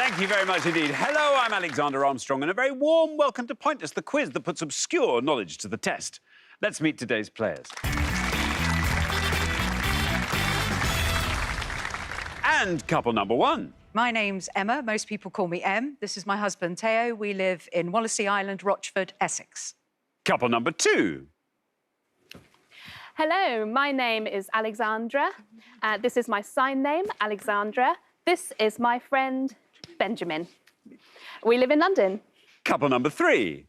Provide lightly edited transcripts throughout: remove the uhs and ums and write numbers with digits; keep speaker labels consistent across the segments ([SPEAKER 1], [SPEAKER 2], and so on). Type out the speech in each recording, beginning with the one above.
[SPEAKER 1] Thank you very much indeed. Hello, I'm Alexander Armstrong, and a very warm welcome to Pointless, the quiz that puts obscure knowledge to the test. Let's meet today's players. And couple number one.
[SPEAKER 2] My name's Emma. Most people call me Em. This is my husband, Theo. We live in Wallasey Island, Rochford, Essex.
[SPEAKER 1] Couple number two.
[SPEAKER 3] Hello, my name is Alexandra. This is my sign name, Alexandra. This is my friend, Benjamin. We live in London.
[SPEAKER 1] Couple number three.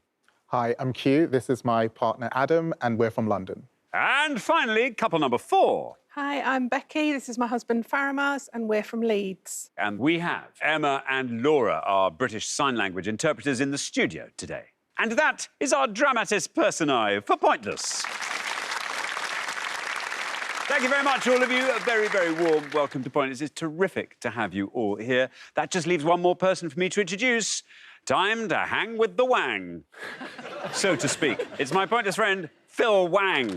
[SPEAKER 4] Hi, I'm Q. This is my partner, Adam, and we're from London.
[SPEAKER 1] And finally, couple number four.
[SPEAKER 5] Hi, I'm Becky. This is my husband, Faramas, and we're from Leeds.
[SPEAKER 1] And we have Emma and Laura, our British Sign Language interpreters, in the studio today. And that is our dramatis personae for Pointless. Thank you very much, all of you. A very, very warm welcome to Pointless. It's terrific to have you all here. That just leaves one more person for me to introduce. Time to hang with the Wang, so to speak. It's my Pointless friend, Phil Wang.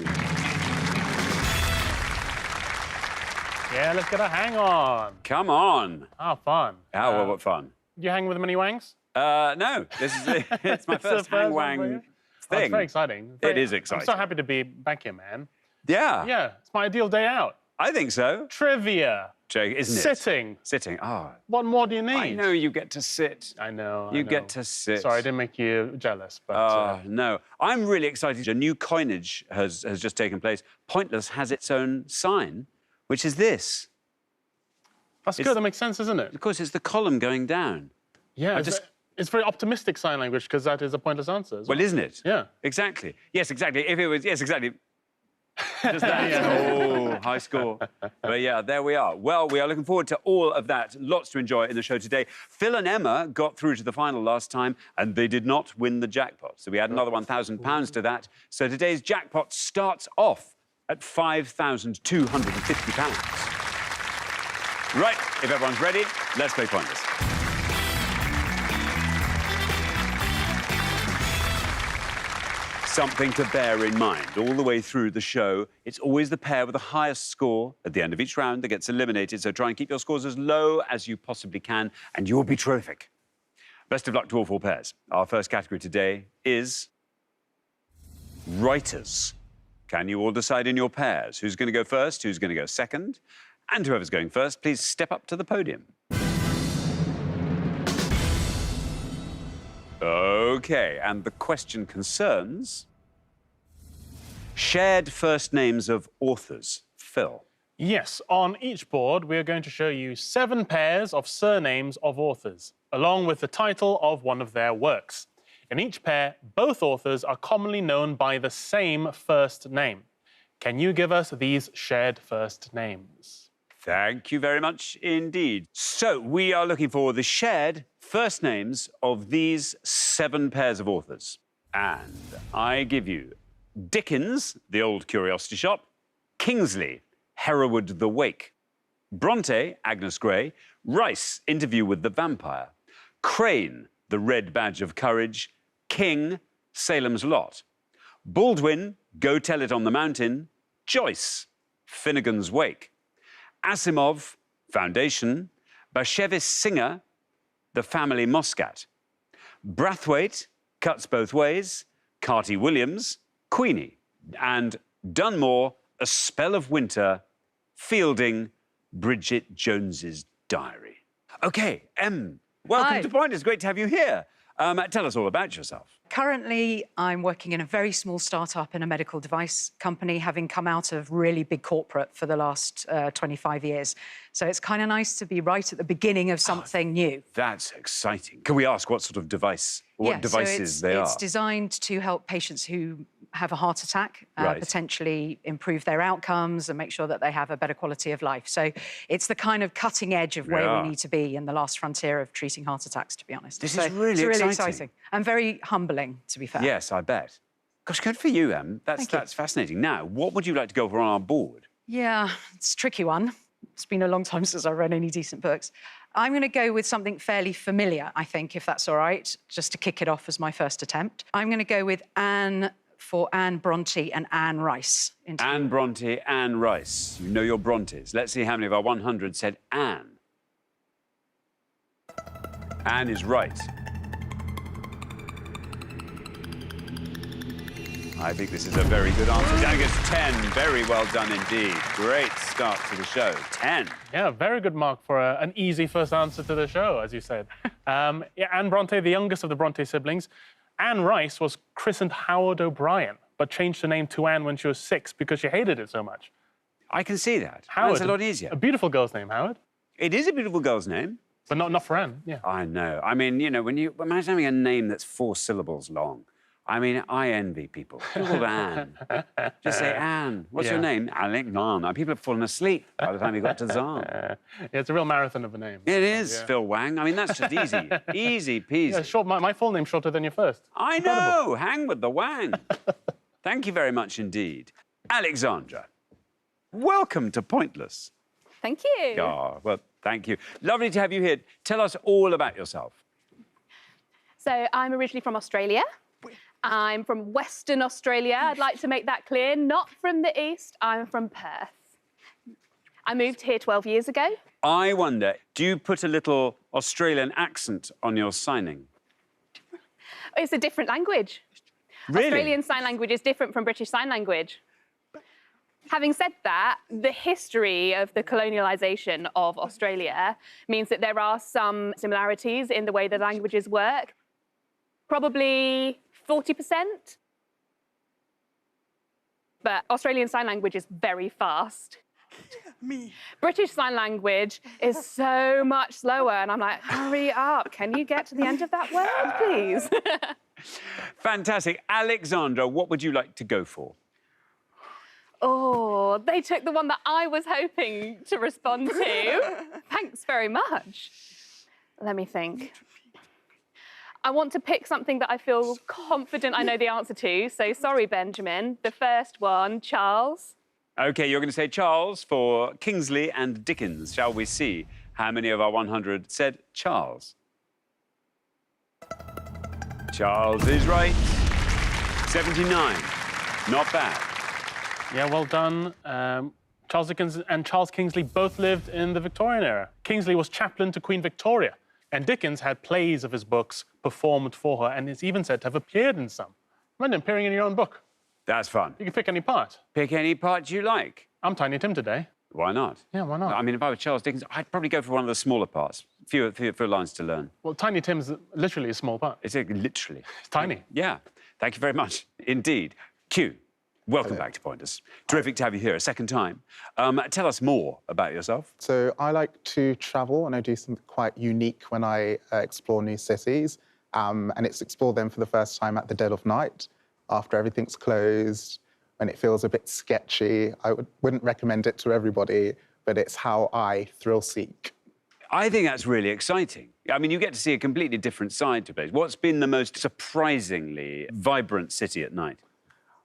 [SPEAKER 6] Yeah, let's get a hang on.
[SPEAKER 1] Come on.
[SPEAKER 6] Oh, fun.
[SPEAKER 1] Oh, what fun.
[SPEAKER 6] You hang with many wangs?
[SPEAKER 1] No, this is it's my first hang Wang
[SPEAKER 6] Oh,
[SPEAKER 1] thing.
[SPEAKER 6] it's very exciting.
[SPEAKER 1] It is exciting.
[SPEAKER 6] I'm so happy to be back here, man.
[SPEAKER 1] Yeah.
[SPEAKER 6] Yeah, it's my ideal day out.
[SPEAKER 1] I think so.
[SPEAKER 6] Trivia.
[SPEAKER 1] Jake, isn't it?
[SPEAKER 6] Sitting.
[SPEAKER 1] Sitting. Oh.
[SPEAKER 6] What more do you need?
[SPEAKER 1] I know you get to sit.
[SPEAKER 6] I know.
[SPEAKER 1] You get to sit.
[SPEAKER 6] Sorry, I didn't make you jealous, but...
[SPEAKER 1] No. I'm really excited. A new coinage has just taken place. Pointless has its own sign, which is this.
[SPEAKER 6] That's good. That makes sense, isn't it?
[SPEAKER 1] Of course, it's the column going down.
[SPEAKER 6] Yeah, it's very optimistic sign language because that is a pointless answer as well.
[SPEAKER 1] Well, isn't it?
[SPEAKER 6] Yeah.
[SPEAKER 1] Exactly. Yes, exactly. If it was... Yes, exactly. Just that. Yeah. Oh, high score. But yeah, there we are. Well, we are looking forward to all of that. Lots to enjoy in the show today. Phil and Emma got through to the final last time, and they did not win the jackpot. So we had another £1,000 to that. So today's jackpot starts off at £5,250. Right, if everyone's ready, let's play Pointless. Something to bear in mind all the way through the show. It's always the pair with the highest score at the end of each round that gets eliminated, so try and keep your scores as low as you possibly can, and you'll be terrific. Best of luck to all four pairs. Our first category today is writers. Can you all decide in your pairs who's going to go first, who's going to go second? And whoever's going first, please step up to the podium. OK, and the question concerns shared first names of authors. Phil.
[SPEAKER 6] Yes, on each board, we're going to show you 7 pairs of surnames of authors, along with the title of one of their works. In each pair, both authors are commonly known by the same first name. Can you give us these shared first names?
[SPEAKER 1] Thank you very much indeed. So, we are looking for the shared first names of these 7 pairs of authors. And I give you Dickens, The Old Curiosity Shop, Kingsley, Hereward the Wake, Bronte, Agnes Grey, Rice, Interview with the Vampire, Crane, The Red Badge of Courage, King, Salem's Lot, Baldwin, Go Tell It on the Mountain, Joyce, Finnegan's Wake, Asimov, Foundation, Bashevis Singer, The Family Muscat, Brathwaite, Cuts Both Ways, Carty Williams, Queenie, and Dunmore, A Spell of Winter, Fielding, Bridget Jones's Diary. OK, welcome to Pointless. Great to have you here. Tell us all about yourself.
[SPEAKER 2] Currently, I'm working in a very small startup in a medical device company, having come out of really big corporate for the last 25 years. So it's kind of nice to be right at the beginning of something new.
[SPEAKER 1] That's exciting. Can we ask what sort of devices they are?
[SPEAKER 2] It's designed to help patients who have a heart attack, potentially improve their outcomes and make sure that they have a better quality of life. So it's the kind of cutting edge of where we need to be in the last frontier of treating heart attacks, to be honest.
[SPEAKER 1] This is really exciting.
[SPEAKER 2] And very humbling, to be fair.
[SPEAKER 1] Yes, I bet. Gosh, good for you, Em. That's fascinating. Now, what would you like to go for on our board?
[SPEAKER 2] Yeah, it's a tricky one. It's been a long time since I've read any decent books. I'm going to go with something fairly familiar, I think, if that's all right, just to kick it off as my first attempt. I'm going to go with Anne for Anne Bronte and Anne Rice.
[SPEAKER 1] Anne Bronte, Anne Rice. You know your Brontes. Let's see how many of our 100 said Anne. Anne is right. I think this is a very good answer. Dan gets 10. Very well done indeed. Great start to the show. 10.
[SPEAKER 6] Yeah, very good mark for an easy first answer to the show, as you said. Yeah, Anne Bronte, the youngest of the Bronte siblings. Anne Rice was christened Howard O'Brien, but changed her name to Anne when she was 6 because she hated it so much.
[SPEAKER 1] I can see that.
[SPEAKER 6] Howard,
[SPEAKER 1] That's a lot easier.
[SPEAKER 6] A beautiful girl's name, Howard.
[SPEAKER 1] It is a beautiful girl's name.
[SPEAKER 6] But not for Anne, yeah.
[SPEAKER 1] I know. I mean, you know, when you imagine having a name that's 4 syllables long. I mean, I envy people. People called Anne. Just say, Anne, what's your name? Alexander. People have fallen asleep by the time you got to Zahn.
[SPEAKER 6] Yeah, it's a real marathon of a name.
[SPEAKER 1] It is, Phil Wang. I mean, that's just easy. Easy peasy.
[SPEAKER 6] Yeah, short, my full name's shorter than your first.
[SPEAKER 1] I
[SPEAKER 6] Incredible.
[SPEAKER 1] know. Hang with the Wang. Thank you very much indeed. Alexandra, welcome to Pointless.
[SPEAKER 3] Thank you.
[SPEAKER 1] Oh, well, thank you. Lovely to have you here. Tell us all about yourself.
[SPEAKER 3] So I'm originally from Australia. I'm from Western Australia. I'd like to make that clear. Not from the East. I'm from Perth. I moved here 12 years ago.
[SPEAKER 1] I wonder, do you put a little Australian accent on your signing?
[SPEAKER 3] It's a different language.
[SPEAKER 1] Really?
[SPEAKER 3] Australian Sign Language is different from British Sign Language. Having said that, the history of the colonialisation of Australia means that there are some similarities in the way the languages work. Probably 40%. But Australian Sign Language is very fast. British Sign Language is so much slower, and I'm like, hurry up, can you get to the end of that word, please?
[SPEAKER 1] Fantastic. Alexandra, what would you like to go for?
[SPEAKER 3] Oh, they took the one that I was hoping to respond to. Thanks very much. Let me think. I want to pick something that I feel confident I know the answer to. So sorry, Benjamin. The first one, Charles.
[SPEAKER 1] OK, you're going to say Charles for Kingsley and Dickens. Shall we see how many of our 100 said Charles? Charles is right. 79. Not bad.
[SPEAKER 6] Yeah, well done. Charles Dickens and Charles Kingsley both lived in the Victorian era. Kingsley was chaplain to Queen Victoria, and Dickens had plays of his books performed for her, and is even said to have appeared in some. Imagine appearing in your own book.
[SPEAKER 1] That's fun.
[SPEAKER 6] You can pick any part.
[SPEAKER 1] Pick any part you like.
[SPEAKER 6] I'm Tiny Tim today.
[SPEAKER 1] Why not?
[SPEAKER 6] Yeah, why not?
[SPEAKER 1] I mean, if I were Charles Dickens, I'd probably go for one of the smaller parts. Fewer lines to learn.
[SPEAKER 6] Well, Tiny Tim's literally a small part.
[SPEAKER 1] It's literally.
[SPEAKER 6] It's tiny.
[SPEAKER 1] Yeah. Thank you very much indeed. Q, welcome back to Pointers. Terrific to have you here a second time. Tell us more about yourself.
[SPEAKER 4] So I like to travel, and I do something quite unique when I explore new cities. And it's explore them for the first time at the dead of night, after everything's closed, when it feels a bit sketchy. I wouldn't recommend it to everybody, but it's how I thrill seek.
[SPEAKER 1] I think that's really exciting. I mean, you get to see a completely different side to a place. What's been the most surprisingly vibrant city at night?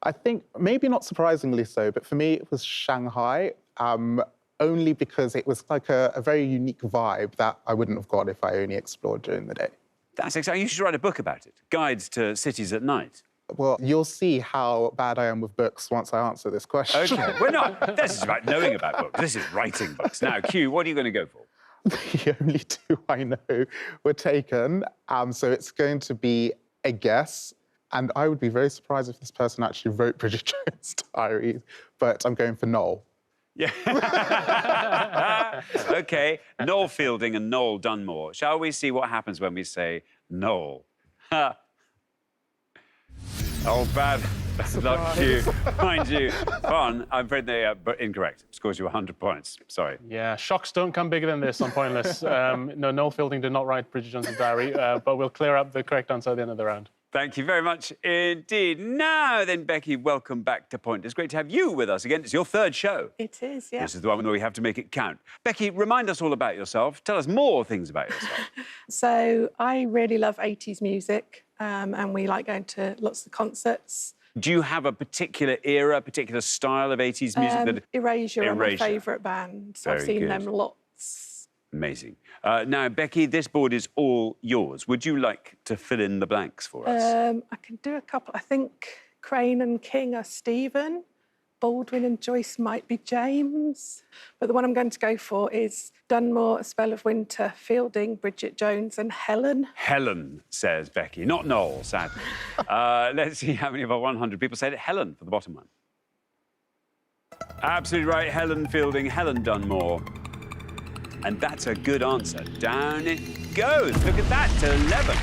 [SPEAKER 4] I think, maybe not surprisingly so, but for me it was Shanghai, only because it was like a very unique vibe that I wouldn't have got if I only explored during the day.
[SPEAKER 1] That's exciting. You should write a book about it. Guides to cities at night.
[SPEAKER 4] Well, you'll see how bad I am with books once I answer this question.
[SPEAKER 1] OK. We're not. This is about knowing about books. This is writing books. Now, Q, what are you going to go for?
[SPEAKER 4] The only two I know were taken, so it's going to be a guess. And I would be very surprised if this person actually wrote Bridget Jones' Diary, but I'm going for Noel.
[SPEAKER 1] Yeah. OK. Noel Fielding and Noel Dunmore. Shall we see what happens when we say Noel? Oh, bad luck, Q. Mind you, fun. I'm afraid they are incorrect. Scores you 100 points. Sorry.
[SPEAKER 6] Yeah, shocks don't come bigger than this on Pointless. No, Noel Fielding did not write Bridget Jones's Diary, but we'll clear up the correct answer at the end of the round.
[SPEAKER 1] Thank you very much indeed. Now then, Becky, welcome back to Point. It's great to have you with us again. It's your third show.
[SPEAKER 5] It is, yeah.
[SPEAKER 1] This is the one where we have to make it count. Becky, remind us all about yourself. Tell us more things about yourself.
[SPEAKER 5] So I really love 80s music, and we like going to lots of concerts.
[SPEAKER 1] Do you have a particular era, a particular style of 80s music?
[SPEAKER 5] Erasure are my
[SPEAKER 1] Erasure.
[SPEAKER 5] favourite band. So I've
[SPEAKER 1] Very
[SPEAKER 5] seen
[SPEAKER 1] good.
[SPEAKER 5] them lots.
[SPEAKER 1] Amazing. Now, Becky, this board is all yours. Would you like to fill in the blanks for us?
[SPEAKER 5] I can do a couple. I think Crane and King are Stephen. Baldwin and Joyce might be James. But the one I'm going to go for is Dunmore, A Spell of Winter, Fielding, Bridget Jones and Helen.
[SPEAKER 1] Helen, says Becky, not Noel, sadly. Let's see how many of our 100 people said Helen for the bottom one. Absolutely right, Helen Fielding, Helen Dunmore. And that's a good answer. Down it goes. Look at that, to 11.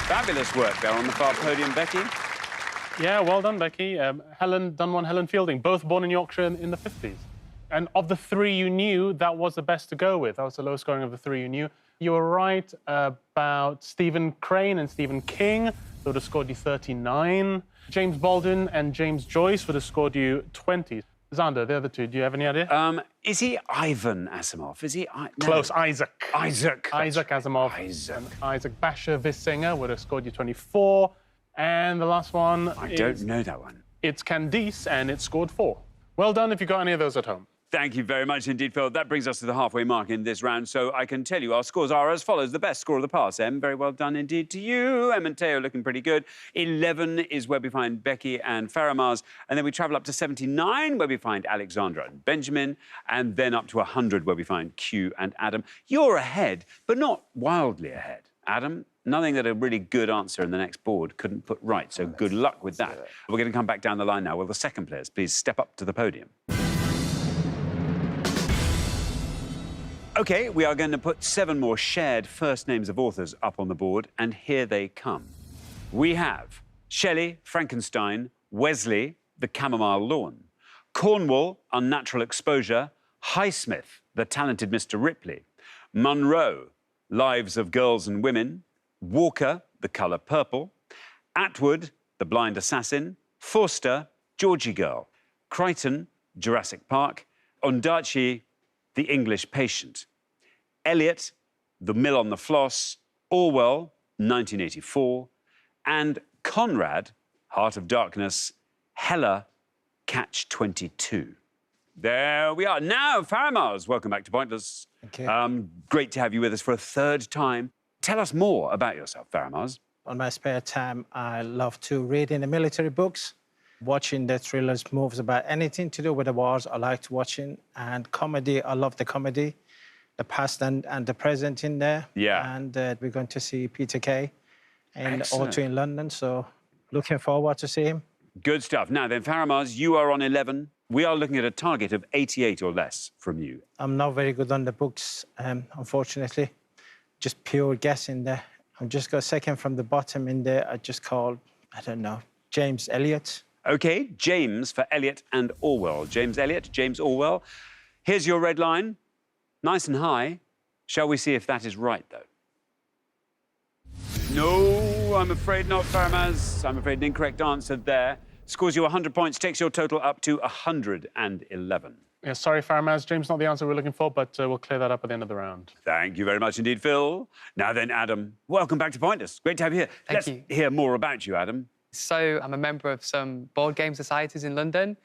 [SPEAKER 1] Fabulous work there on the far podium, Becky.
[SPEAKER 6] Yeah, well done, Becky. Helen Dunmore and Helen Fielding, both born in Yorkshire in the 50s. And of the three you knew, that was the best to go with. That was the lowest scoring of the three you knew. You were right about Stephen Crane and Stephen King. They would have scored you 39. James Baldwin and James Joyce would have scored you 20. Xander, the other two, do you have any idea?
[SPEAKER 1] Is he Ivan Asimov? Is he... No.
[SPEAKER 6] Close, Isaac.
[SPEAKER 1] Isaac.
[SPEAKER 6] Isaac Asimov.
[SPEAKER 1] Isaac.
[SPEAKER 6] And Isaac Basher Visinger would have scored you 24. And the last one
[SPEAKER 1] I don't know that one.
[SPEAKER 6] It's Candice, and it scored 4. Well done if you got any of those at home.
[SPEAKER 1] Thank you very much indeed, Phil. That brings us to the halfway mark in this round, so I can tell you our scores are as follows. The best score of the pass, Em. Very well done indeed to you. Em and Teo looking pretty good. 11 is where we find Becky and Faramaz, and then we travel up to 79, where we find Alexandra and Benjamin, and then up to 100, where we find Q and Adam. You're ahead, but not wildly ahead. Adam, nothing that a really good answer in the next board couldn't put right, so good luck with that. We're going to come back down the line now. Will the second players please step up to the podium? OK, we are going to put 7 more shared first names of authors up on the board, and here they come. We have Shelley, Frankenstein, Wesley, The Chamomile Lawn, Cornwall, Unnatural Exposure, Highsmith, The Talented Mr. Ripley, Munro, Lives of Girls and Women, Walker, The Colour Purple, Atwood, The Blind Assassin, Forster, Georgie Girl, Crichton, Jurassic Park, Ondaatje, The English Patient, Eliot, The Mill on the Floss, Orwell, 1984, and Conrad, Heart of Darkness, Hella, Catch 22. There we are. Now, Faramaz, welcome back to Pointless.
[SPEAKER 7] Okay.
[SPEAKER 1] Great to have you with us for a third time. Tell us more about yourself, Faramaz.
[SPEAKER 7] On my spare time, I love to read in the military books, watching the thrillers, movies about anything to do with the wars. I like watching, and comedy. I love the comedy, the past and the present in there.
[SPEAKER 1] Yeah.
[SPEAKER 7] And we're going to see Peter Kay in
[SPEAKER 1] Excellent.
[SPEAKER 7] O2 in London, so looking forward to see him.
[SPEAKER 1] Good stuff. Now then, Faramaz, you are on 11. We are looking at a target of 88 or less from you.
[SPEAKER 7] I'm not very good on the books, unfortunately. Just pure guessing there. I've just got second from the bottom in there. I just called, I don't know, James Eliot.
[SPEAKER 1] OK, James for Eliot and Orwell. James Eliot, James Orwell. Here's your red line. Nice and high. Shall we see if that is right, though? No, I'm afraid not, Faramaz. I'm afraid an incorrect answer there. Scores you 100 points, takes your total up to 111.
[SPEAKER 6] Yeah, sorry, Faramaz. James, not the answer we're looking for, but we'll clear that up at the end of the round.
[SPEAKER 1] Thank you very much indeed, Phil. Now then, Adam, welcome back to Pointless. Great to have you here.
[SPEAKER 8] Thank you.
[SPEAKER 1] Hear more about you, Adam.
[SPEAKER 8] So I'm a member of some board game societies in London.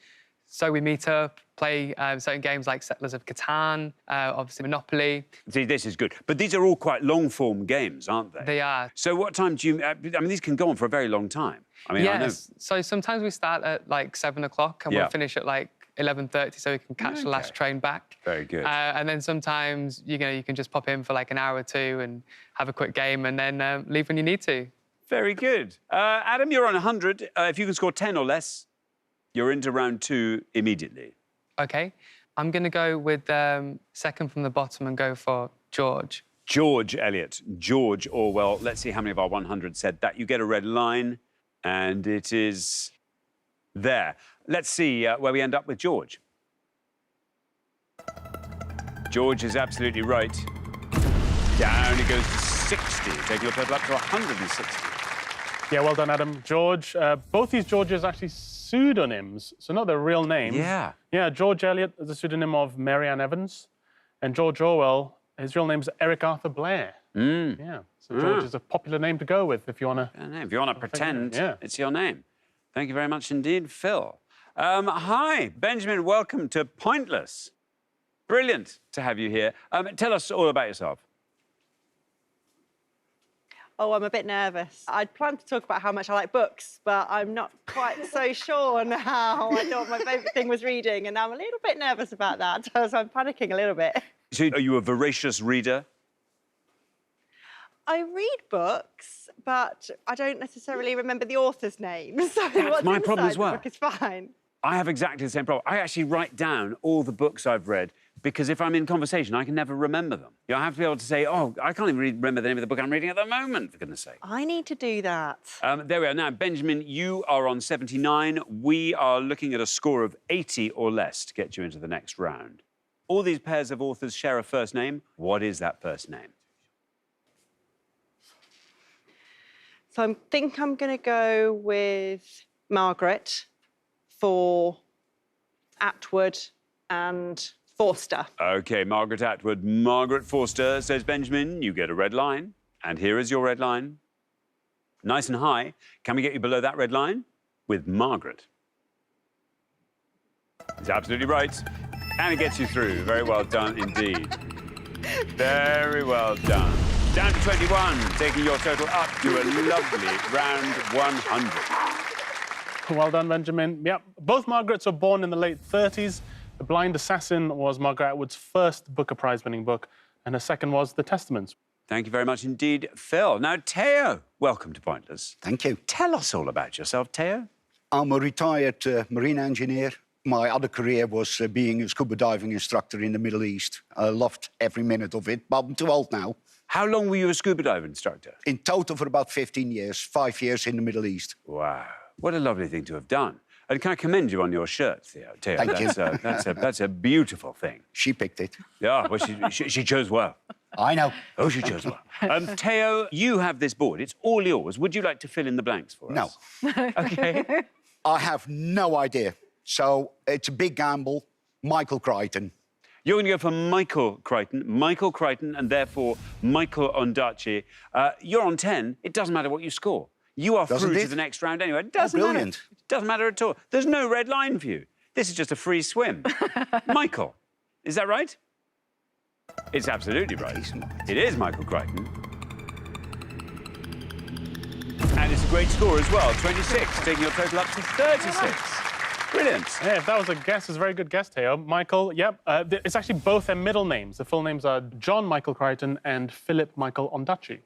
[SPEAKER 8] So we meet up, play certain games like Settlers of Catan, obviously Monopoly.
[SPEAKER 1] See, this is good. But these are all quite long-form games, aren't they?
[SPEAKER 8] They are.
[SPEAKER 1] So what time do you... I mean, these can go on for a very long time. I mean, I know...
[SPEAKER 8] Yes. So sometimes we start at like 7 o'clock and
[SPEAKER 1] Yeah.
[SPEAKER 8] we'll finish at like 11:30 so we can catch the last train back.
[SPEAKER 1] Very good.
[SPEAKER 8] And then sometimes, you can just pop in for like an hour or two and have a quick game and then leave when you need to.
[SPEAKER 1] Very good. Adam, you're on 100. If you can score 10 or less, you're into round 2 immediately.
[SPEAKER 8] OK. I'm going to go with second from the bottom and go for George.
[SPEAKER 1] George Eliot, George Orwell. Let's see how many of our 100 said that. You get a red line, and it is there. Let's see where we end up with George. George is absolutely right. Down it goes to 60, taking your total up to 160.
[SPEAKER 6] Yeah, well done, Adam. George, both these Georges are actually pseudonyms, so not their real names.
[SPEAKER 1] Yeah.
[SPEAKER 6] Yeah, George Eliot is a pseudonym of Mary Ann Evans, and George Orwell, his real name is Eric Arthur Blair. Yeah, so George is a popular name to go with if you want to...
[SPEAKER 1] If you want to pretend
[SPEAKER 6] yeah.
[SPEAKER 1] it's your name. Thank you very much indeed, Phil. Hi, Benjamin, welcome to Pointless. Brilliant to have you here. Tell us all about yourself.
[SPEAKER 9] Oh, I'm a bit nervous. I'd planned to talk about how much I like books, but I'm not quite so sure now. I thought my favourite thing was reading, and I'm a little bit nervous about that, so I'm panicking a little bit.
[SPEAKER 1] So are you a voracious reader?
[SPEAKER 9] I read books, but I don't necessarily remember the author's name. So what's
[SPEAKER 1] my problem as
[SPEAKER 9] inside
[SPEAKER 1] well.
[SPEAKER 9] the book is fine.
[SPEAKER 1] I have exactly the same problem. I actually write down all the books I've read because if I'm in conversation, I can never remember them. You know, I have to be able to say, oh, I can't even remember the name of the book I'm reading at the moment, for goodness sake.
[SPEAKER 9] I need to do that.
[SPEAKER 1] There we are. Now, Benjamin, you are on 79. We are looking at a score of 80 or less to get you into the next round. All these pairs of authors share a first name. What is that first name?
[SPEAKER 9] So I think I'm going to go with Margaret for Atwood and Forster.
[SPEAKER 1] OK, Margaret Atwood. Margaret Forster, says Benjamin. You get a red line. And here is your red line. Nice and high. Can we get you below that red line? With Margaret. He's absolutely right. And it gets you through. Very well done indeed. Very well done. Down to 21, taking your total up to a lovely round 100.
[SPEAKER 6] Well done, Benjamin. Yep, both Margarets were born in the late 30s. The Blind Assassin was Margaret Atwood's first Booker Prize-winning book, and her second was The Testaments.
[SPEAKER 1] Thank you very much indeed, Phil. Now, Teo, welcome to Pointless.
[SPEAKER 10] Thank you.
[SPEAKER 1] Tell us all about yourself, Teo.
[SPEAKER 10] I'm a retired marine engineer. My other career was being a scuba diving instructor in the Middle East. I loved every minute of it, but I'm too old now.
[SPEAKER 1] How long were you a scuba diver instructor?
[SPEAKER 10] In total for about 15 years, 5 years in the Middle East.
[SPEAKER 1] Wow, what a lovely thing to have done. And can I commend you on your shirt, Teo?
[SPEAKER 10] Thank you.
[SPEAKER 1] That's a beautiful thing.
[SPEAKER 10] She picked it.
[SPEAKER 1] Yeah, well, she chose well.
[SPEAKER 10] I know.
[SPEAKER 1] Oh, she chose well. Teo, you have this board. It's all yours. Would you like to fill in the blanks for us?
[SPEAKER 10] No.
[SPEAKER 1] OK.
[SPEAKER 10] I have no idea. So it's a big gamble. Michael Crichton.
[SPEAKER 1] You're going to go for Michael Crichton, and therefore Michael Ondaatje. You're on 10. It doesn't matter what you score. You are through to the next round anyway. It doesn't matter.
[SPEAKER 10] Brilliant.
[SPEAKER 1] It doesn't matter at all. There's no red line for you. This is just a free swim. Michael, is that right? It's absolutely right. It is Michael Crichton. And it's a great score as well, 26, taking your total up to 36. Brilliant.
[SPEAKER 6] Yeah, if that was a guess, it's a very good guess, Teo. Michael, yep. It's actually both their middle names. The full names are John Michael Crichton and Philip Michael Ondaatje.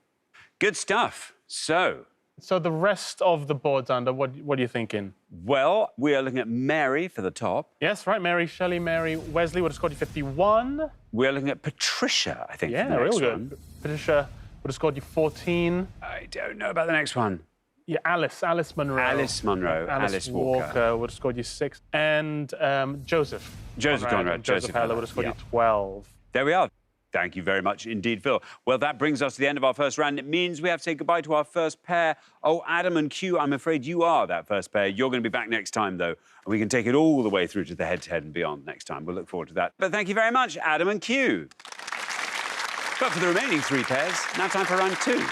[SPEAKER 1] Good stuff. So
[SPEAKER 6] the rest of the board, Xander, what are you thinking?
[SPEAKER 1] Well, we are looking at Mary for the top.
[SPEAKER 6] Yes, right. Mary Shelley, Mary Wesley would have scored you 51.
[SPEAKER 1] We are looking at Patricia, I think, for the
[SPEAKER 6] Yeah,
[SPEAKER 1] next
[SPEAKER 6] real good.
[SPEAKER 1] one.
[SPEAKER 6] Patricia would have scored you 14.
[SPEAKER 1] I don't know about the next one.
[SPEAKER 6] Yeah, Alice Munro.
[SPEAKER 1] Alice Munro, Alice Walker.
[SPEAKER 6] would have scored you 6. And Joseph.
[SPEAKER 1] Joseph Conrad.
[SPEAKER 6] Joseph Heller would have scored you 12.
[SPEAKER 1] There we are. Thank you very much indeed, Phil. Well, that brings us to the end of our first round. It means we have to say goodbye to our first pair. Oh, Adam and Q, I'm afraid you are that first pair. You're going to be back next time, though, and we can take it all the way through to the head-to-head and beyond next time. We'll look forward to that. But thank you very much, Adam and Q. But for the remaining 3 pairs, now time for round 2.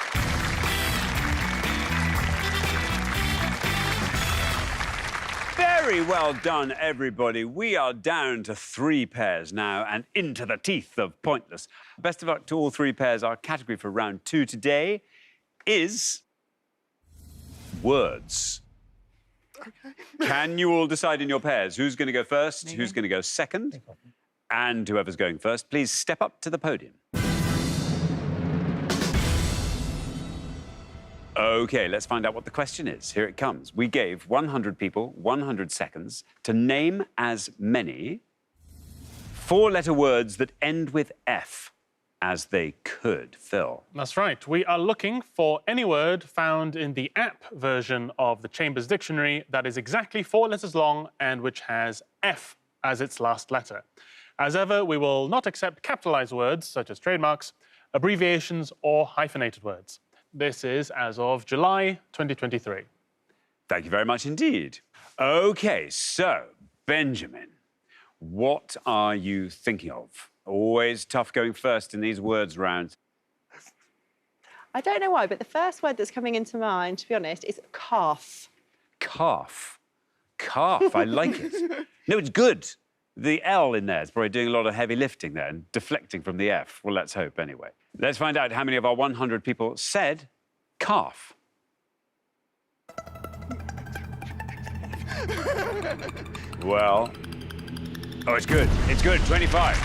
[SPEAKER 1] Very well done, everybody. We are down to 3 pairs now and into the teeth of Pointless. Best of luck to all 3 pairs. Our category for round 2 today is words. Okay. Can you all decide in your pairs who's going to go first, who's going to go second? And whoever's going first, please step up to the podium. OK, let's find out what the question is. Here it comes. We gave 100 people 100 seconds to name as many 4-letter words that end with F as they could. Phil.
[SPEAKER 6] That's right. We are looking for any word found in the app version of the Chambers Dictionary that is exactly 4 letters long and which has F as its last letter. As ever, we will not accept capitalized words, such as trademarks, abbreviations, or hyphenated words. This is as of July 2023.
[SPEAKER 1] Thank you very much indeed. OK, so, Benjamin, what are you thinking of? Always tough going first in these words rounds.
[SPEAKER 9] I don't know why, but the first word that's coming into mind, to be honest, is calf.
[SPEAKER 1] Calf. Calf, I like it. No, it's good. The L in there is probably doing a lot of heavy lifting there and deflecting from the F. Well, let's hope anyway. Let's find out how many of our 100 people said calf. Well, oh, it's good. It's good. 25.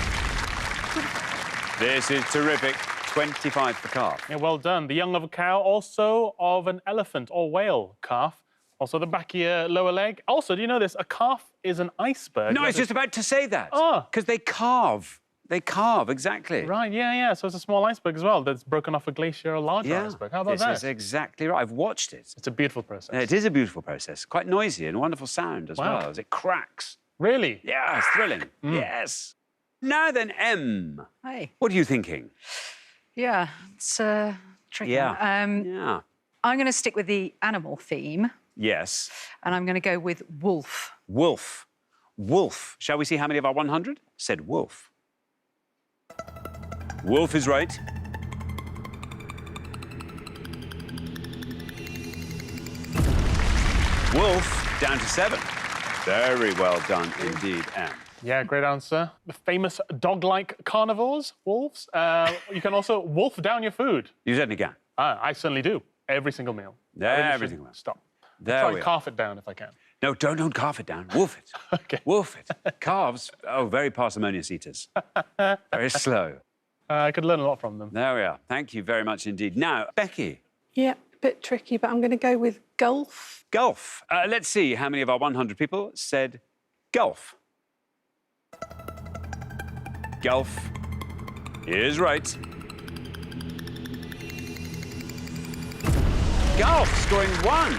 [SPEAKER 1] This is terrific. 25 for calf.
[SPEAKER 6] Yeah, well done. The young of a cow, also of an elephant or whale calf. Also the back of your lower leg. Also, do you know this? A calf is an iceberg.
[SPEAKER 1] No, I was just about to say that.
[SPEAKER 6] Oh.
[SPEAKER 1] Because they carve. They carve, exactly.
[SPEAKER 6] Right, yeah. So it's a small iceberg as well that's broken off a glacier or larger iceberg. How about that?
[SPEAKER 1] This is exactly right. I've watched it.
[SPEAKER 6] It's a beautiful process.
[SPEAKER 1] It is a beautiful process. Quite noisy and wonderful sound as
[SPEAKER 6] Wow.
[SPEAKER 1] well as it cracks.
[SPEAKER 6] Really?
[SPEAKER 1] Yeah, it's thrilling. Yes. Now then, M.
[SPEAKER 2] Hey.
[SPEAKER 1] What are you thinking?
[SPEAKER 2] Yeah, it's tricky.
[SPEAKER 1] Yeah.
[SPEAKER 2] I'm going to stick with the animal theme,
[SPEAKER 1] Yes.
[SPEAKER 2] and I'm going to go with wolf.
[SPEAKER 1] Wolf. Wolf. Shall we see how many of our 100 said wolf? Wolf is right. Wolf down to 7. Very well done indeed, M.
[SPEAKER 6] Yeah, great answer. The famous dog-like carnivores, wolves. You can also wolf down your food.
[SPEAKER 1] You certainly can.
[SPEAKER 6] I certainly do. Every single meal.
[SPEAKER 1] Every single meal.
[SPEAKER 6] Stop.
[SPEAKER 1] There
[SPEAKER 6] Try
[SPEAKER 1] we
[SPEAKER 6] and
[SPEAKER 1] are.
[SPEAKER 6] carve it down if I can.
[SPEAKER 1] No, don't carve it down. Wolf it.
[SPEAKER 6] Okay.
[SPEAKER 1] Wolf it. Calves, oh, very parsimonious eaters. Very slow.
[SPEAKER 6] I could learn a lot from them.
[SPEAKER 1] There we are. Thank you very much indeed. Now, Becky,
[SPEAKER 5] Yeah, a bit tricky, but I'm going to go with golf.
[SPEAKER 1] golf. Let's see how many of our 100 people said golf. Golf is right. Golf scoring 1.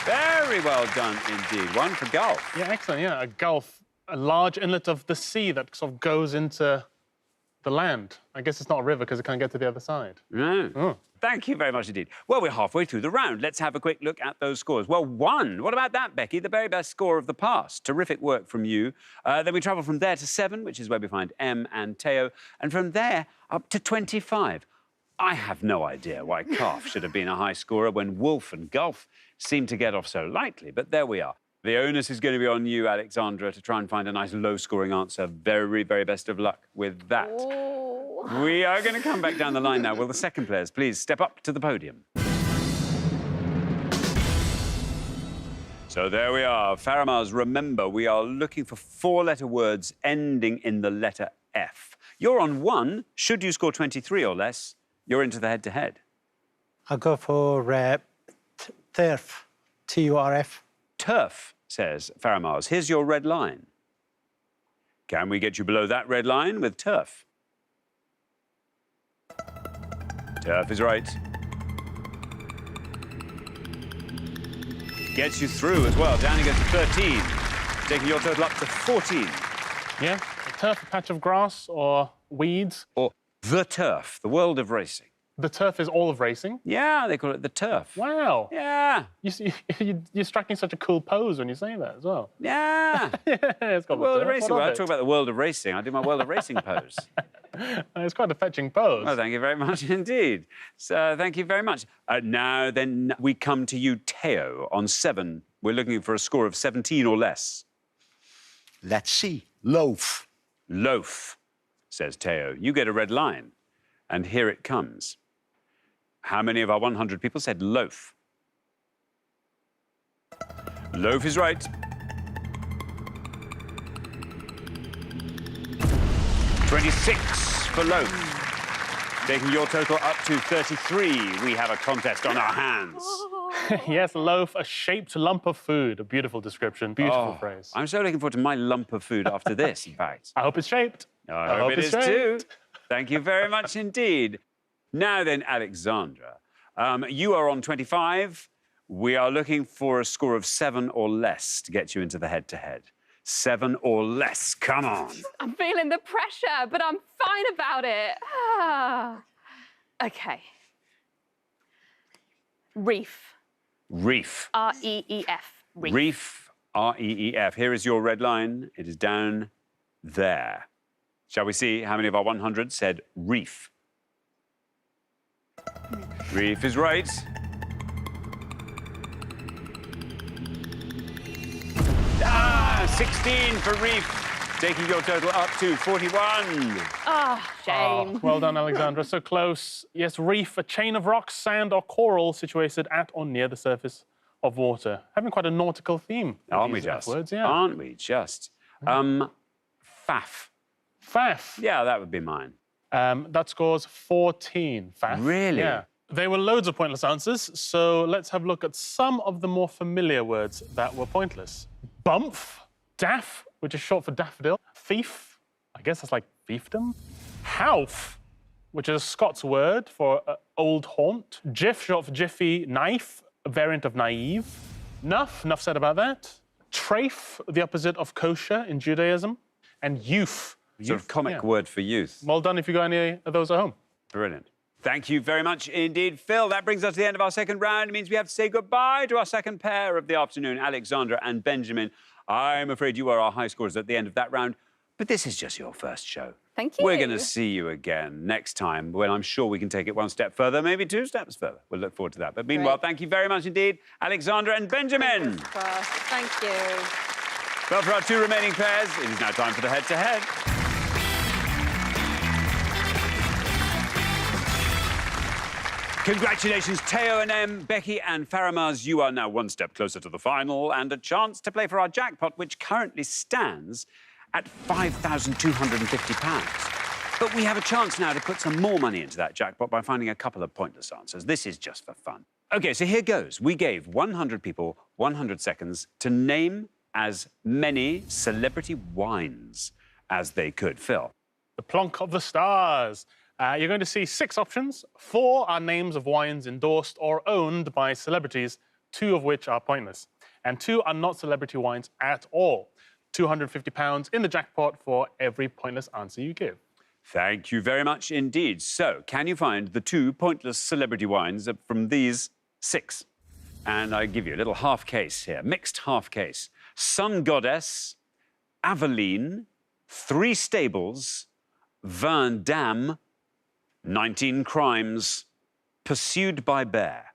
[SPEAKER 1] Very well done indeed. 1 for golf.
[SPEAKER 6] Yeah, excellent. Yeah, a gulf, a large inlet of the sea that sort of goes into the land. I guess it's not a river because it can't get to the other side.
[SPEAKER 1] No.
[SPEAKER 6] Oh.
[SPEAKER 1] Thank you very much indeed. Well, we're halfway through the round. Let's have a quick look at those scores. Well, 1. What about that, Becky? The very best score of the past. Terrific work from you. Then we travel from there to 7, which is where we find M and Teo. And from there up to 25. I have no idea why calf should have been a high scorer when wolf and golf seem to get off so lightly. But there we are. The onus is going to be on you, Alexandra, to try and find a nice low-scoring answer. Very, very best of luck with that.
[SPEAKER 3] Oh.
[SPEAKER 1] We are going to come back down the line now. Will the second players please step up to the podium? So there we are. Faramars, remember, we are looking for 4-letter words ending in the letter F. You're on 1. Should you score 23 or less, you're into the head-to-head.
[SPEAKER 7] I'll go for turf, T-U-R-F.
[SPEAKER 1] Turf, says Faramars. Here's your red line. Can we get you below that red line with turf? Turf is right. Gets you through as well. Down you go to 13, taking your total up to 14.
[SPEAKER 6] Yeah, a turf, a patch of grass or weeds.
[SPEAKER 1] Or the turf, the world of racing.
[SPEAKER 6] The turf is all of racing.
[SPEAKER 1] Yeah, they call it the turf.
[SPEAKER 6] Wow.
[SPEAKER 1] Yeah,
[SPEAKER 6] You're striking such a cool pose when you say that as well.
[SPEAKER 1] yeah.
[SPEAKER 6] Yeah, it's got
[SPEAKER 1] The world
[SPEAKER 6] the
[SPEAKER 1] of
[SPEAKER 6] turf.
[SPEAKER 1] racing.
[SPEAKER 6] What
[SPEAKER 1] Well, I
[SPEAKER 6] of
[SPEAKER 1] talk
[SPEAKER 6] it?
[SPEAKER 1] about the world of racing. I do my world of racing pose.
[SPEAKER 6] It's quite a fetching pose.
[SPEAKER 1] Oh, thank you very much indeed. So, thank you very much. Now, then, we come to you, Teo, on 7. We're looking for a score of 17 or less.
[SPEAKER 10] Let's see. Loaf.
[SPEAKER 1] Loaf, says Teo. You get a red line. And here it comes. How many of our 100 people said loaf? Loaf is right. 26 for loaf. Taking your total up to 33. We have a contest on our hands.
[SPEAKER 6] Yes, loaf, a shaped lump of food. A beautiful description, beautiful phrase.
[SPEAKER 1] I'm so looking forward to my lump of food after this, in fact.
[SPEAKER 6] I hope it's shaped.
[SPEAKER 1] I hope it is too. Thank you very much indeed. Now then, Alexandra, you are on 25. We are looking for a score of 7 or less to get you into the head-to-head. 7 or less, come on.
[SPEAKER 3] I'm feeling the pressure, but I'm fine about it. Ah. Okay. Reef.
[SPEAKER 1] Reef.
[SPEAKER 3] R-E-E-F. Reef.
[SPEAKER 1] Reef, R-E-E-F. Here is your red line. It is down there. Shall we see how many of our 100 said reef? Reef is right. Ah, 16 for reef. taking your total up to 41.
[SPEAKER 3] Ah, shame.
[SPEAKER 6] Well done, Alexandra. So close. Yes, reef, a chain of rocks, sand, or coral situated at or near the surface of water. Having quite a nautical theme.
[SPEAKER 1] Aren't we just?
[SPEAKER 6] Words, yeah.
[SPEAKER 1] Aren't we just? Faff.
[SPEAKER 6] Faff.
[SPEAKER 1] Yeah, that would be mine.
[SPEAKER 6] That scores 14. Faff.
[SPEAKER 1] Really?
[SPEAKER 6] Yeah. There were loads of pointless answers, so let's have a look at some of the more familiar words that were pointless. Bumph, daff, which is short for daffodil. Thief, I guess that's like fiefdom. Howf, which is a Scots word for old haunt. Jiff, short for jiffy. Knife, a variant of naive. Nuff, enough said about that. Trafe, the opposite of kosher in Judaism. And youth.
[SPEAKER 1] Sort of comic word for youth.
[SPEAKER 6] Well done if you got any of those at home.
[SPEAKER 1] Brilliant. Thank you very much indeed, Phil. That brings us to the end of our second round. It means we have to say goodbye to our second pair of the afternoon, Alexandra and Benjamin. I'm afraid you are our high scorers at the end of that round, but this is just your first show.
[SPEAKER 3] Thank you.
[SPEAKER 1] We're going to see you again next time when I'm sure we can take it one step further, maybe 2 steps further. We'll look forward to that. But meanwhile, thank you very much indeed, Alexandra and Benjamin.
[SPEAKER 9] Thank you.
[SPEAKER 1] Well, for our 2 remaining pairs, it is now time for the head-to-head. Congratulations, Teo and Em, Becky and Faramaz. You are now 1 step closer to the final and a chance to play for our jackpot, which currently stands at £5,250. But we have a chance now to put some more money into that jackpot by finding a couple of pointless answers. This is just for fun. OK, so here goes. We gave 100 people 100 seconds to name as many celebrity wines as they could. Phil.
[SPEAKER 6] The plonk of the stars. You're going to see 6 options. 4 are names of wines endorsed or owned by celebrities, 2 of which are pointless. And 2 are not celebrity wines at all. £250 in the jackpot for every pointless answer you give.
[SPEAKER 1] Thank you very much indeed. So, can you find the 2 pointless celebrity wines from these 6? And I give you a little half case here, mixed half case. Sun Goddess, Aveline, 3 Stables, Van Damme, 19 Crimes, Pursued by Bear.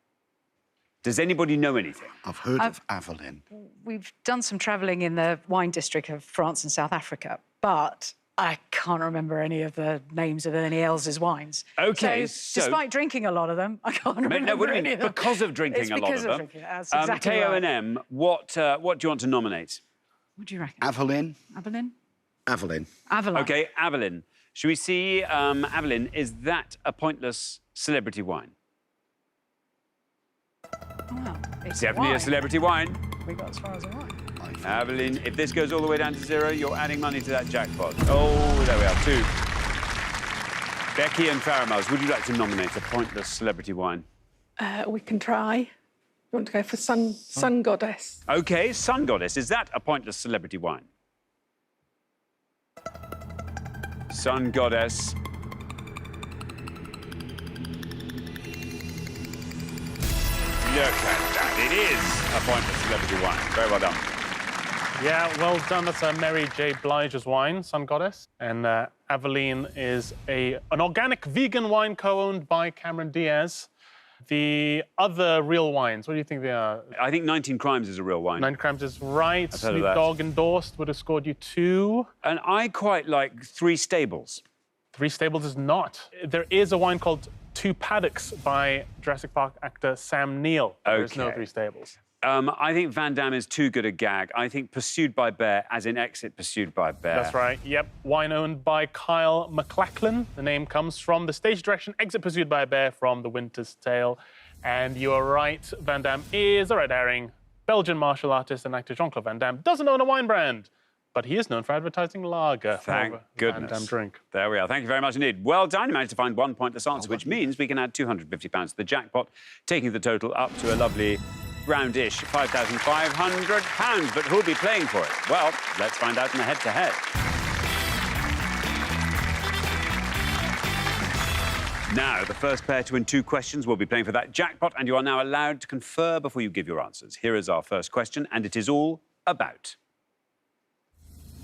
[SPEAKER 1] Does anybody know anything?
[SPEAKER 10] I've heard of Aveline.
[SPEAKER 2] We've done some travelling in the wine district of France and South Africa, but I can't remember any of the names of Ernie Els's wines.
[SPEAKER 1] OK,
[SPEAKER 2] so despite drinking a lot of them, I can't remember any of them.
[SPEAKER 1] Because of drinking a lot of them.
[SPEAKER 2] Drinking. That's exactly
[SPEAKER 1] Teo
[SPEAKER 2] right.
[SPEAKER 1] and Em, what do you want to nominate?
[SPEAKER 2] What do you reckon?
[SPEAKER 10] Aveline.
[SPEAKER 2] Aveline?
[SPEAKER 10] Aveline.
[SPEAKER 2] Avalon.
[SPEAKER 1] OK, Aveline. Should we see Aveline? Is that a pointless celebrity wine?
[SPEAKER 2] Wow, it's
[SPEAKER 1] Definitely
[SPEAKER 2] wine.
[SPEAKER 1] a celebrity wine.
[SPEAKER 2] We got as far as a wine.
[SPEAKER 1] Aveline, if this goes all the way down to 0, you're adding money to that jackpot. Oh, there we are, 2. Becky and Faramaz, would you like to nominate a pointless celebrity wine?
[SPEAKER 5] We can try. You want to go for Sun Goddess?
[SPEAKER 1] OK, Sun Goddess. Is that a pointless celebrity wine? Sun Goddess. Look at that. It is a pointless celebrity wine. Very well done.
[SPEAKER 6] Yeah, well done. That's a Mary J. Blige's wine, Sun Goddess. And Aveline is an organic vegan wine co-owned by Cameron Diaz. The other real wines, what do you think they are?
[SPEAKER 1] I think 19 Crimes is a real wine.
[SPEAKER 6] 19 Crimes is right.
[SPEAKER 1] I've heard of
[SPEAKER 6] Snoop
[SPEAKER 1] that.
[SPEAKER 6] Dogg endorsed would have scored you 2.
[SPEAKER 1] And I quite like 3 Stables.
[SPEAKER 6] 3 Stables is not. There is a wine called 2 Paddocks by Jurassic Park actor Sam Neill. There's no
[SPEAKER 1] Okay.
[SPEAKER 6] 3 Stables.
[SPEAKER 1] I think Van Damme is too good a gag. I think Pursued by Bear, as in Exit Pursued by Bear.
[SPEAKER 6] That's right, yep. Wine owned by Kyle MacLachlan. The name comes from the stage direction Exit Pursued by a Bear from The Winter's Tale. And you are right, Van Damme is a red herring. Belgian martial artist and actor Jean-Claude Van Damme doesn't own a wine brand, but he is known for advertising lager.
[SPEAKER 1] Thank goodness.
[SPEAKER 6] Van Damme drink.
[SPEAKER 1] There we are. Thank you very much indeed. Well done. You managed to find 1 pointless answer, which means we can add £250 to the jackpot, taking the total up to a lovely roundish £5,500. But who'll be playing for it? Well, let's find out in the head-to-head. Now, the first pair to win 2 questions will be playing for that jackpot, and you are now allowed to confer before you give your answers. Here is our first question, and it is all about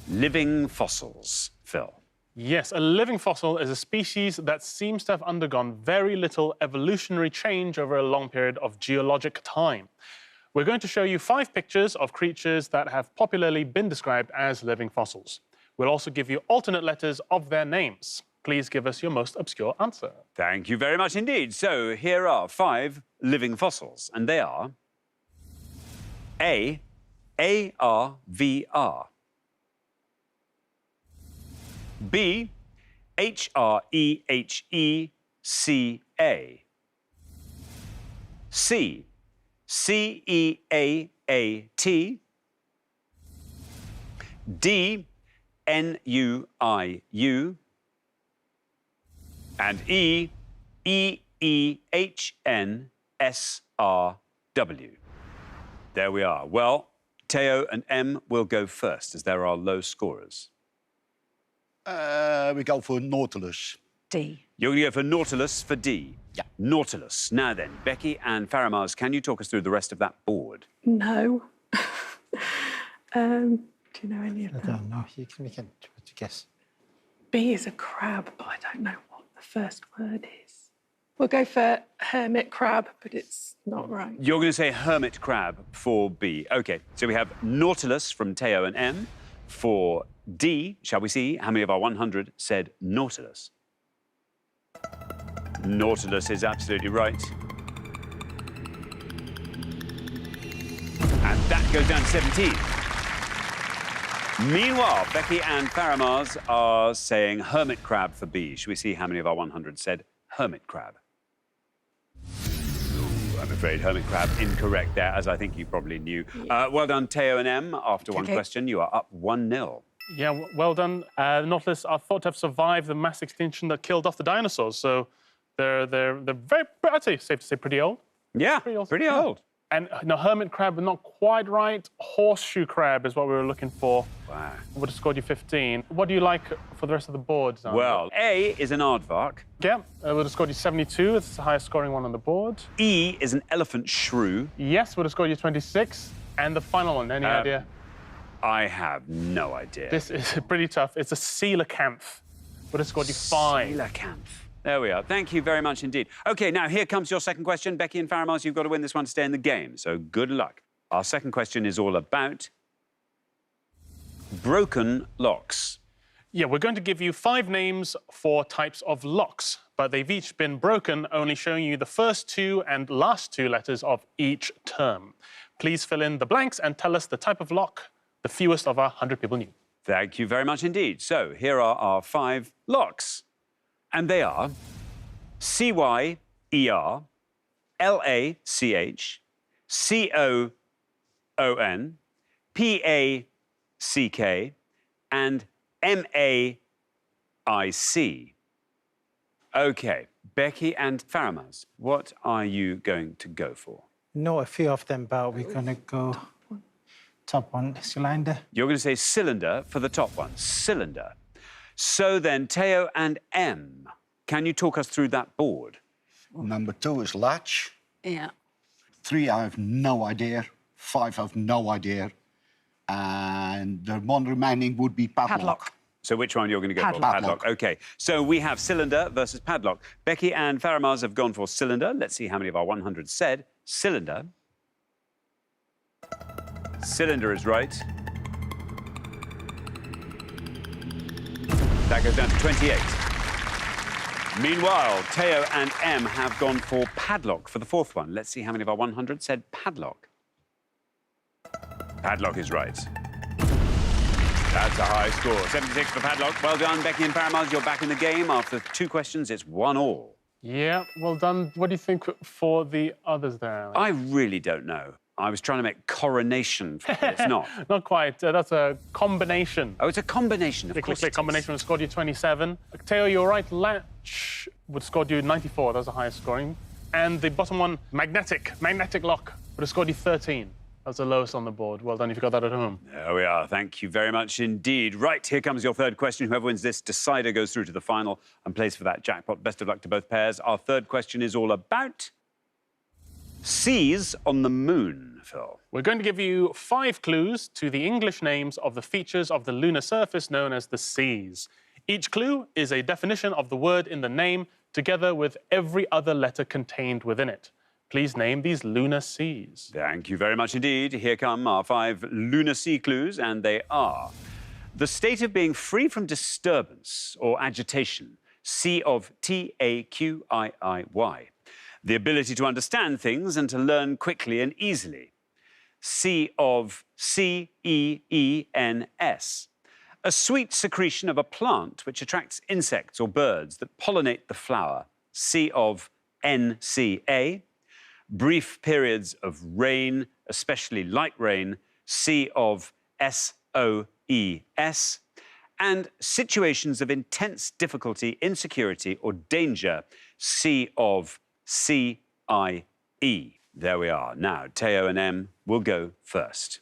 [SPEAKER 1] living fossils. Phil.
[SPEAKER 6] Yes, a living fossil is a species that seems to have undergone very little evolutionary change over a long period of geologic time. We're going to show you 5 pictures of creatures that have popularly been described as living fossils. We'll also give you alternate letters of their names. Please give us your most obscure answer.
[SPEAKER 1] Thank you very much indeed. So here are 5 living fossils, and they are A. ARVR. B. HREHECA. C. CEAAT. D. NUIU. And E. EEHNSRW. There we are. Well, Teo and M will go first, as there are low scorers.
[SPEAKER 10] We go for Nautilus.
[SPEAKER 2] D.
[SPEAKER 1] You're going to go for Nautilus for D.
[SPEAKER 10] Yeah.
[SPEAKER 1] Nautilus. Now then, Becky and Faramaz, can you talk us through the rest of that board?
[SPEAKER 5] No. Do you know any of
[SPEAKER 7] I
[SPEAKER 5] them?
[SPEAKER 7] don't know. We can try to guess.
[SPEAKER 5] B is a crab, but I don't know what the first word is. We'll go for hermit crab, but it's not right.
[SPEAKER 1] You're going to say hermit crab for B. OK, so we have Nautilus from Teo and M. For D, shall we see how many of our 100 said Nautilus? Nautilus is absolutely right. And that goes down to 17. Meanwhile, Becky and Faramaz are saying hermit crab for B. Should we see how many of our 100 said hermit crab? Ooh, I'm afraid hermit crab incorrect there, as I think you probably knew. Well done, Teo and M. After one question, you are up 1-0.
[SPEAKER 6] Yeah, well done. The Nautilus are thought to have survived the mass extinction that killed off the dinosaurs, so they're very, I'd say, safe to say, pretty old.
[SPEAKER 1] Yeah, pretty old.
[SPEAKER 6] And no, hermit crab, but not quite right. Horseshoe crab is what we were looking for.
[SPEAKER 1] Wow.
[SPEAKER 6] Would have scored you 15. What do you like for the rest of the board, Xander?
[SPEAKER 1] Well, A is an aardvark.
[SPEAKER 6] Yeah, would have scored you 72. It's the highest scoring one on the board.
[SPEAKER 1] E is an elephant shrew.
[SPEAKER 6] Yes, would have scored you 26. And the final one, any idea?
[SPEAKER 1] I have no idea.
[SPEAKER 6] This is pretty tough. It's a coelacanth. Would have scored you 5.
[SPEAKER 1] Coelacanth. There we are. Thank you very much indeed. OK, now here comes your second question. Becky and Faramaz, you've got to win this one to stay in the game, so good luck. Our second question is all about broken locks.
[SPEAKER 6] Yeah, we're going to give you 5 names for types of locks, but they've each been broken, only showing you the first 2 and last 2 letters of each term. Please fill in the blanks and tell us the type of lock the fewest of our 100 people knew.
[SPEAKER 1] Thank you very much indeed. So here are our 5 locks. And they are CYER, LACH, COON, PACK, and MAIC. OK, Becky and Faramaz, what are you going to go for?
[SPEAKER 7] Know a few of them, but we're going to go top one, cylinder.
[SPEAKER 1] You're going to say cylinder for the top one, cylinder. So then, Teo and M, can you talk us through that board?
[SPEAKER 10] Number 2 is latch.
[SPEAKER 2] Yeah.
[SPEAKER 10] 3, I have no idea. 5, I have no idea. And the one remaining would be padlock.
[SPEAKER 1] So which one you're going to go
[SPEAKER 2] Padlock.
[SPEAKER 1] for? Padlock. OK. So we have cylinder versus padlock. Becky and Faramaz have gone for cylinder. Let's see how many of our 100 said cylinder. Cylinder is right. That goes down to 28. Meanwhile, Teo and M have gone for padlock for the fourth one. Let's see how many of our 100 said padlock. Padlock is right. That's a high score. 76 for padlock. Well done, Becky and Faramaz. You're back in the game. After 2 questions, it's 1-1.
[SPEAKER 6] Yeah, well done. What do you think for the others there, Alex?
[SPEAKER 1] I really don't know. I was trying to make coronation, but it's not.
[SPEAKER 6] Not quite. That's a combination.
[SPEAKER 1] Oh, it's a combination, of course.
[SPEAKER 6] Click, combination would scored you 27. Teo, you're right. Latch would scored you 94. That was the highest scoring. And the bottom one, magnetic lock, would have scored you 13. That's the lowest on the board. Well done if you got that at home.
[SPEAKER 1] There we are. Thank you very much indeed. Right, here comes your third question. Whoever wins this decider goes through to the final and plays for that jackpot. Best of luck to both pairs. Our third question is all about seas on the moon, Phil.
[SPEAKER 6] We're going to give you 5 clues to the English names of the features of the lunar surface known as the seas. Each clue is a definition of the word in the name, together with every other letter contained within it. Please name these lunar seas.
[SPEAKER 1] Thank you very much indeed. Here come our 5 lunar sea clues, and they are The state of being free from disturbance or agitation. C of T-A-Q-I-I-Y. The ability to understand things and to learn quickly and easily. C of C-E-E-N-S. A sweet secretion of a plant which attracts insects or birds that pollinate the flower. C of N-C-A. Brief periods of rain, especially light rain. C of S-O-E-S. And situations of intense difficulty, insecurity or danger. C of C-I-E. There we are. Now, Teo and Em will go first.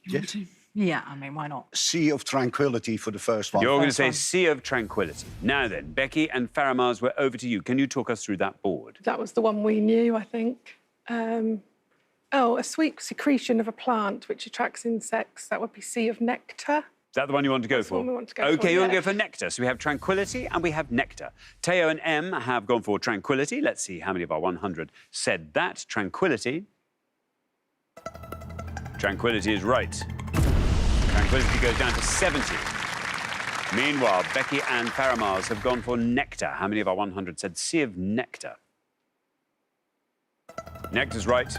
[SPEAKER 10] Yes.
[SPEAKER 2] Yeah, I mean, why not?
[SPEAKER 10] Sea of Tranquility for the first one.
[SPEAKER 1] You're going to say Sea of Tranquility. Now then, Becky and Faramaz, we're over to you. Can you talk us through that board?
[SPEAKER 5] That was the one we knew, I think. A sweet secretion of a plant which attracts insects. That would be Sea of Nectar.
[SPEAKER 1] Is that the one you want to go for?
[SPEAKER 5] The one we want to go for,
[SPEAKER 1] OK, you want to
[SPEAKER 5] yeah.
[SPEAKER 1] go for nectar. So we have tranquility and we have nectar. Teo and Em have gone for tranquility. Let's see how many of our 100 said that. Tranquility. Tranquility is right. Tranquility goes down to 70. Meanwhile, Becky and Faramaz have gone for nectar. How many of our 100 said Sea of Nectar? Nectar's right.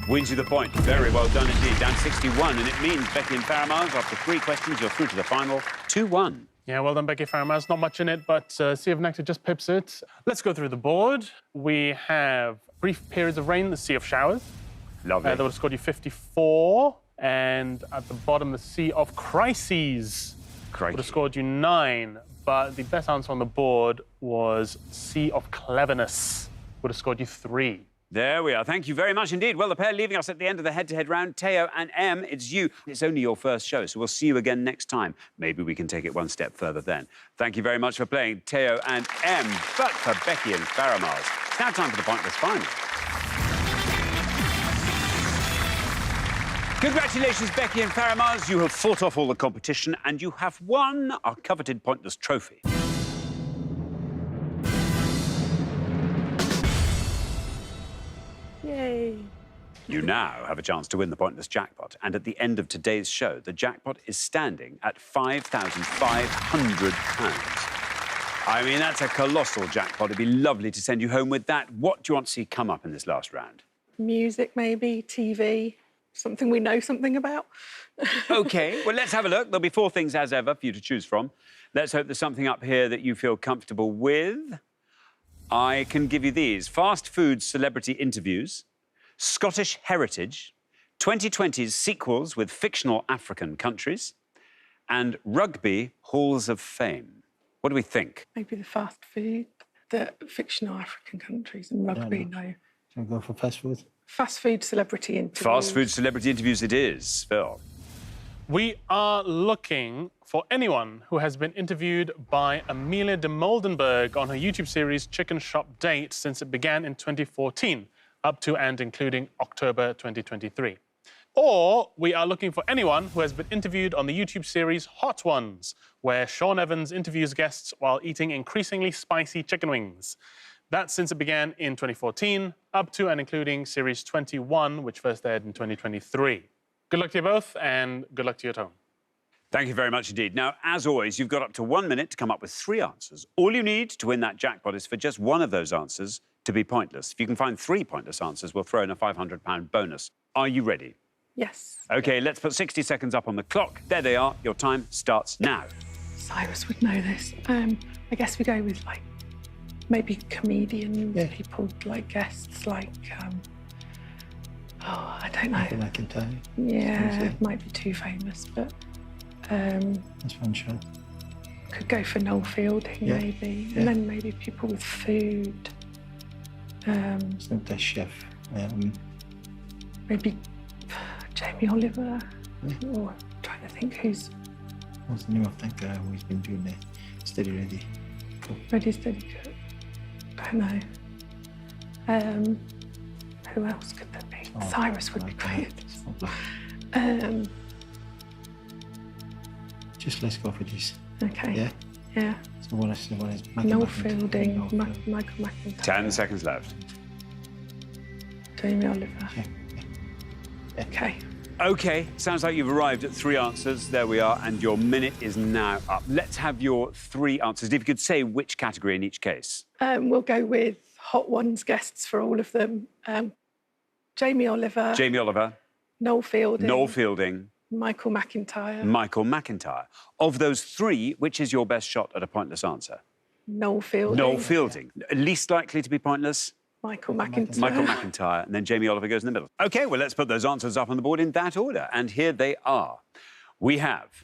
[SPEAKER 1] Wins you the point. Very well done indeed. Down 61, and it means Becky and Faramaz, after 3 questions, you're through to the final 2-1.
[SPEAKER 6] Yeah, well done, Becky Faramaz. Not much in it, but Sea of Nectar just pips it. Let's go through the board. We have brief periods of rain, the Sea of Showers.
[SPEAKER 1] Lovely.
[SPEAKER 6] That would have scored you 54. And at the bottom, the Sea of Crises would have scored you 9. But the best answer on the board was Sea of Cleverness, would have scored you 3.
[SPEAKER 1] There we are. Thank you very much indeed. Well, the pair leaving us at the end of the head-to-head round, Teo and Em, it's you. It's only your first show, so we'll see you again next time. Maybe we can take it one step further then. Thank you very much for playing, Teo and Em. But for Becky and Faramaz, it's now time for the Pointless Final. Congratulations, Becky and Faramaz. You have fought off all the competition and you have won our coveted Pointless Trophy.
[SPEAKER 5] Yay.
[SPEAKER 1] You now have a chance to win the Pointless Jackpot. And at the end of today's show, the jackpot is standing at £5,500. I mean, that's a colossal jackpot. It'd be lovely to send you home with that. What do you want to see come up in this last round?
[SPEAKER 5] Music, maybe, TV, something we know something about.
[SPEAKER 1] OK, well, let's have a look. There'll be 4 things, as ever, for you to choose from. Let's hope there's something up here that you feel comfortable with. I can give you these. Fast food celebrity interviews, Scottish heritage, 2020's sequels with fictional African countries, and rugby halls of fame. What do we think?
[SPEAKER 5] Maybe the fast food, the fictional African countries and rugby, no.
[SPEAKER 7] Shall we go for fast food?
[SPEAKER 5] Fast food celebrity interviews.
[SPEAKER 1] Fast food celebrity interviews it is. Phil.
[SPEAKER 6] We are looking for anyone who has been interviewed by Amelia de Moldenberg on her YouTube series Chicken Shop Date since it began in 2014, up to and including October 2023. Or we are looking for anyone who has been interviewed on the YouTube series Hot Ones, where Sean Evans interviews guests while eating increasingly spicy chicken wings. That's since it began in 2014, up to and including Series 21, which first aired in 2023. Good luck to you both, and good luck to you at home.
[SPEAKER 1] Thank you very much indeed. Now, as always, you've got up to 1 minute to come up with 3 answers. All you need to win that jackpot is for just one of those answers to be pointless. If you can find 3 pointless answers, we'll throw in a £500 bonus. Are you ready?
[SPEAKER 5] Yes.
[SPEAKER 1] OK, let's put 60 seconds up on the clock. There they are. Your time starts now.
[SPEAKER 5] Cyrus would know this. I guess we go with, like, maybe comedian people, like guests, like, I don't know.
[SPEAKER 7] Anything I can tell you.
[SPEAKER 5] Yeah, it might be too famous, but
[SPEAKER 7] That's one shot.
[SPEAKER 5] could go for Noel Fielding, maybe. And then maybe people with food.
[SPEAKER 7] It's not the chef.
[SPEAKER 5] Maybe Jamie Oliver. Or trying to think who's
[SPEAKER 7] What's the name of that guy who's been doing the Steady Ready?
[SPEAKER 5] Ready, Steady, Cook. Don't know. Who else could there be? Cyrus would be great.
[SPEAKER 7] Just let's go for this.
[SPEAKER 5] Okay.
[SPEAKER 7] Yeah?
[SPEAKER 5] Yeah.
[SPEAKER 7] So what is
[SPEAKER 5] Noel Fielding, Michael McIntyre.
[SPEAKER 1] 10 seconds left.
[SPEAKER 5] Jamie Oliver.
[SPEAKER 7] Yeah.
[SPEAKER 5] Okay.
[SPEAKER 1] OK, sounds like you've arrived at 3 answers. There we are, and your minute is now up. Let's have your 3 answers. If you could say which category in each case.
[SPEAKER 5] We'll go with Hot Ones guests for all of them. Jamie Oliver.
[SPEAKER 1] Jamie Oliver.
[SPEAKER 5] Noel Fielding.
[SPEAKER 1] Noel Fielding.
[SPEAKER 5] Michael McIntyre.
[SPEAKER 1] Michael McIntyre. Of those 3, which is your best shot at a pointless answer?
[SPEAKER 5] Noel Fielding.
[SPEAKER 1] Noel Fielding. Least likely to be pointless?
[SPEAKER 5] Michael McIntyre.
[SPEAKER 1] Michael McIntyre, and then Jamie Oliver goes in the middle. OK, well, let's put those answers up on the board in that order. And here they are. We have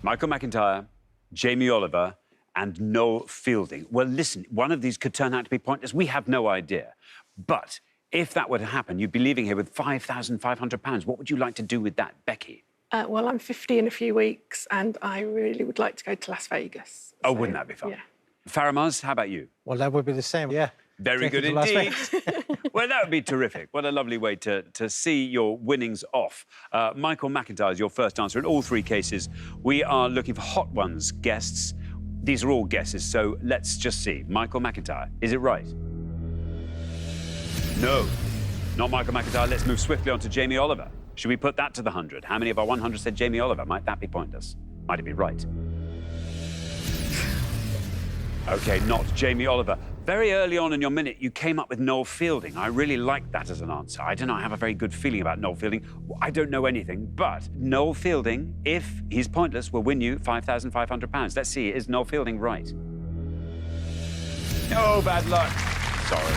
[SPEAKER 1] Michael McIntyre, Jamie Oliver, and Noel Fielding. Well, listen, one of these could turn out to be pointless. We have no idea. But if that were to happen, you'd be leaving here with £5,500. What would you like to do with that, Becky?
[SPEAKER 5] Well, I'm 50 in a few weeks, and I really would like to go to Las Vegas.
[SPEAKER 1] Oh, wouldn't that be fun?
[SPEAKER 5] Yeah.
[SPEAKER 1] Faramaz, how about you?
[SPEAKER 7] Well, that would be the same, yeah.
[SPEAKER 1] Very good indeed. Well, that would be terrific. What a lovely way to see your winnings off. Michael McIntyre is your first answer. In all 3 cases, we are looking for Hot Ones guests. These are all guesses, so let's just see. Michael McIntyre, is it right? No, not Michael McIntyre. Let's move swiftly on to Jamie Oliver. Should we put that to the 100? How many of our 100 said Jamie Oliver? Might that be pointless? Might it be right? OK, not Jamie Oliver. Very early on in your minute, you came up with Noel Fielding. I really liked that as an answer. I don't know, I have a very good feeling about Noel Fielding. I don't know anything, but Noel Fielding, if he's pointless, will win you £5,500. Let's see, is Noel Fielding right? Oh, bad luck. Sorry.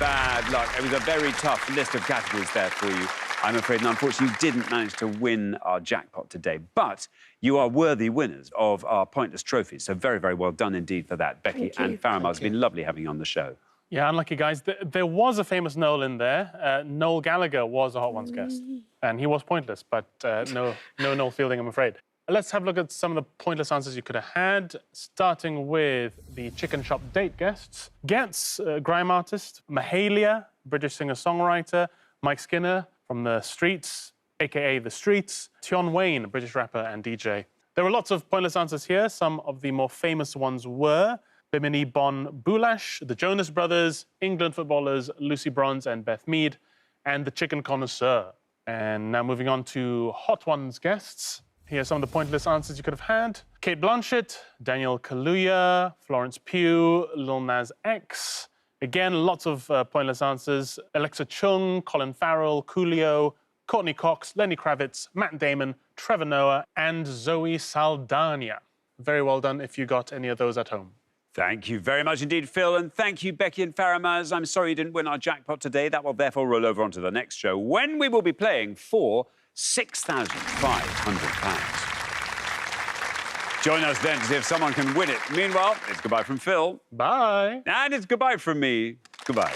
[SPEAKER 1] Bad luck. It was a very tough list of categories there for you. I'm afraid, and unfortunately, you didn't manage to win our jackpot today. But you are worthy winners of our pointless trophies. So very, very well done indeed for that, Becky and Faramaz. It's been lovely having you on the show.
[SPEAKER 6] Yeah, unlucky guys. There was a famous Noel in there. Noel Gallagher was a Hot Ones guest, and he was pointless, but no Noel Fielding, I'm afraid. Let's have a look at some of the pointless answers you could have had, starting with the Chicken Shop date guests. Getz, grime artist. Mahalia, British singer-songwriter. Mike Skinner from The Streets, a.k.a. The Streets. Tion Wayne, British rapper and DJ. There were lots of pointless answers here. Some of the more famous ones were Bimini Bon Boulash, the Jonas Brothers, England footballers Lucy Bronze and Beth Mead, and the Chicken Connoisseur. And now moving on to Hot Ones guests. Here are some of the pointless answers you could have had. Kate Blanchett, Daniel Kaluuya, Florence Pugh, Lil Nas X. Again, lots of pointless answers. Alexa Chung, Colin Farrell, Coolio, Courtney Cox, Lenny Kravitz, Matt Damon, Trevor Noah, and Zoe Saldana. Very well done if you got any of those at home.
[SPEAKER 1] Thank you very much indeed, Phil, and thank you, Becky and Faramaz. I'm sorry you didn't win our jackpot today. That will therefore roll over onto the next show, when we will be playing for £6,500. Join us then to see if someone can win it. Meanwhile, it's goodbye from Phil.
[SPEAKER 6] Bye.
[SPEAKER 1] And it's goodbye from me. Goodbye.